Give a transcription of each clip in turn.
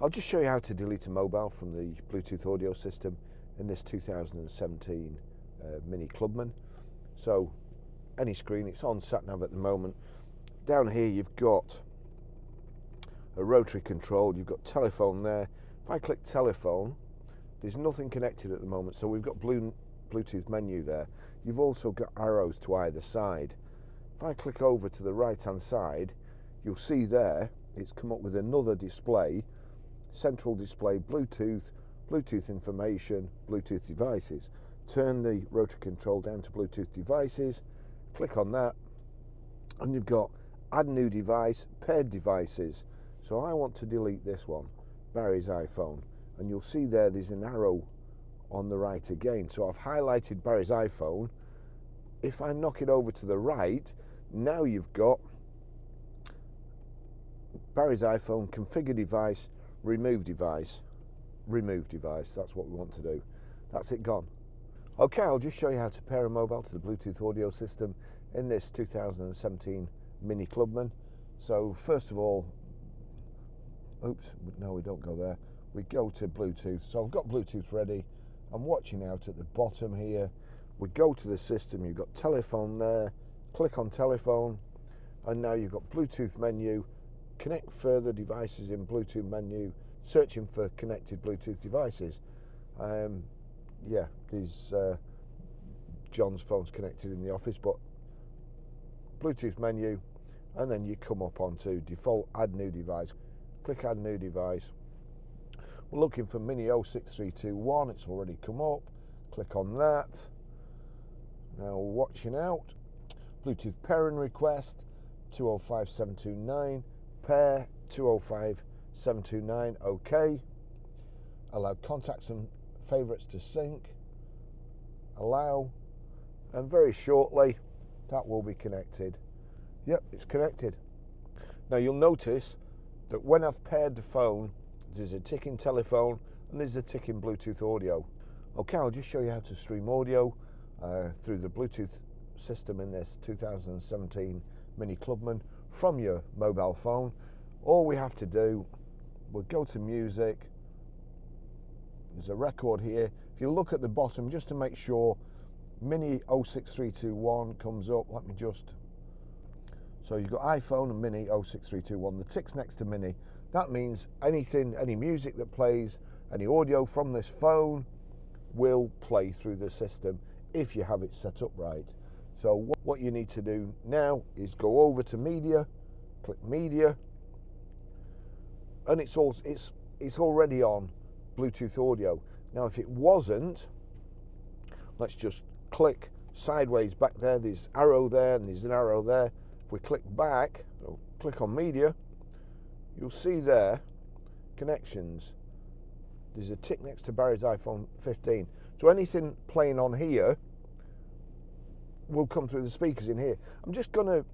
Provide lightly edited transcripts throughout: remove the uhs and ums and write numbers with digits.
I'll just show you how to delete a mobile from the Bluetooth audio system in this 2017 MINI Clubman. So any screen, it's on sat-nav at the moment. Down here you've got a rotary control, you've got telephone there. If I click telephone, there's nothing connected at the moment, so we've got Bluetooth menu there. You've also got arrows to either side. If I click over to the right hand side, you'll see there it's come up with another display, central display, Bluetooth information, Bluetooth devices. Turn the rotary control down to Bluetooth devices, click on that, and you've got add new device, paired devices. So I want to delete this one, Barry's iPhone, and you'll see there's an arrow on the right again. So I've highlighted Barry's iPhone. If I knock it over to the right, now you've got Barry's iPhone, configure device, remove device, that's what we want to do. That's it, gone. Okay, I'll just show you how to pair a mobile to the Bluetooth audio system in this 2017 MINI Clubman. So first of all, oops, no, we don't go there. We go to Bluetooth. So I've got Bluetooth ready. I'm watching out at the bottom here. We go to the system, you've got telephone there, click on telephone, and now you've got Bluetooth menu, connect further devices in Bluetooth menu, searching for connected Bluetooth devices. Yeah, there's John's phone's connected in the office, but Bluetooth menu, and then you come up onto default add new device. Click add new device. We're looking for MINI 06321, it's already come up. Click on that. Now watching out. Bluetooth pairing request 205729, pair 205729, OK. Allow contacts and favourites to sync, allow, and very shortly that will be connected. Yep, it's connected. Now you'll notice that when I've paired the phone, there's a ticking telephone and there's a ticking Bluetooth audio. Okay, I'll just show you how to stream audio through the Bluetooth system in this 2017 MINI Clubman from your mobile phone. All we have to do, we'll go to music. There's a record here. If you look at the bottom, just to make sure MINI 06321 comes up, let me just. So you've got iPhone and MINI 06321. The tick's next to MINI. That means anything, any music that plays, any audio from this phone will play through the system if you have it set up right. So what you need to do now is go over to media, click media, and it's already on Bluetooth audio. Now if it wasn't, let's just click sideways back there. There's arrow there and there's an arrow there. If we click back, so click on media, you'll see there connections. There's a tick next to Barry's iPhone 15. So anything playing on here will come through the speakers in here. I'm just gonna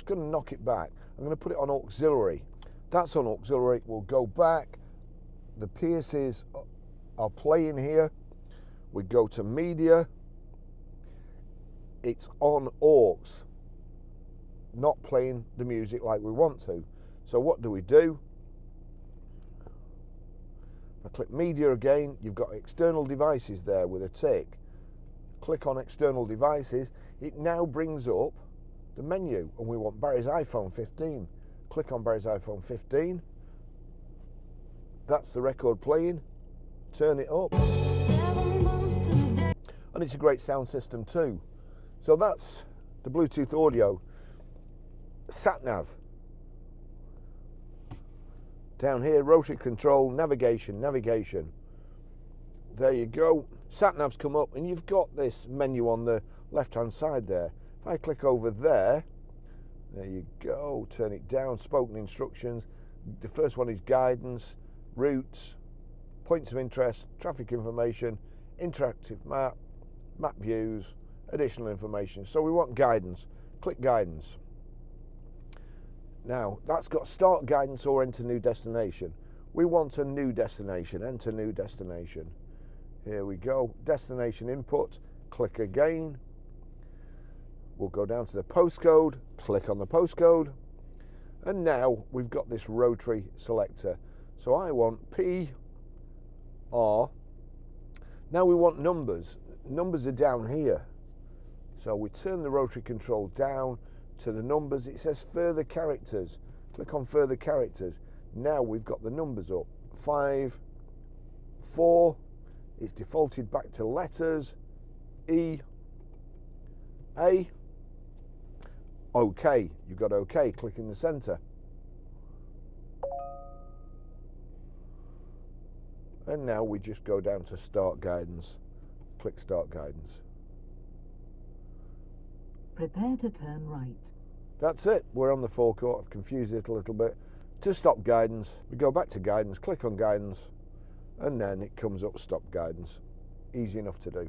knock it back. I'm gonna put it on auxiliary. That's on auxiliary. We'll go back. The pierces are playing here. We go to media. It's on aux, not playing the music like we want to. So what do? I click media again. You've got external devices there with a tick. Click on external devices. It now brings up the menu, and we want Barry's iPhone 15. Click on Barry's iPhone 15. That's the record playing. Turn it up. And it's a great sound system too. So that's the Bluetooth audio. Sat-nav. Down here, rotary control, navigation. There you go. Sat-nav's come up, and you've got this menu on the left-hand side there. If I click over there you go. Turn it down. Spoken instructions. The first one is guidance, routes, points of interest, traffic information, interactive map, map views, additional information. So we want guidance. Click guidance. Now that's got start guidance or enter new destination. We want a new destination. Enter new destination. Here we go. Destination input. Click again. We'll go down to the postcode. Click on the postcode. And now we've got this rotary selector. So I want P, R. Now we want numbers. Numbers are down here. So we turn the rotary control down to the numbers. It says further characters. Click on further characters. Now we've got the numbers up. 5, 4. It's defaulted back to letters. E, A. OK. You've got OK. Click in the center. And now we just go down to start guidance. Click start guidance. Prepare to turn right. That's it. We're on the forecourt. I've confused it a little bit. To stop guidance, we go back to guidance, click on guidance, and then it comes up stop guidance. Easy enough to do.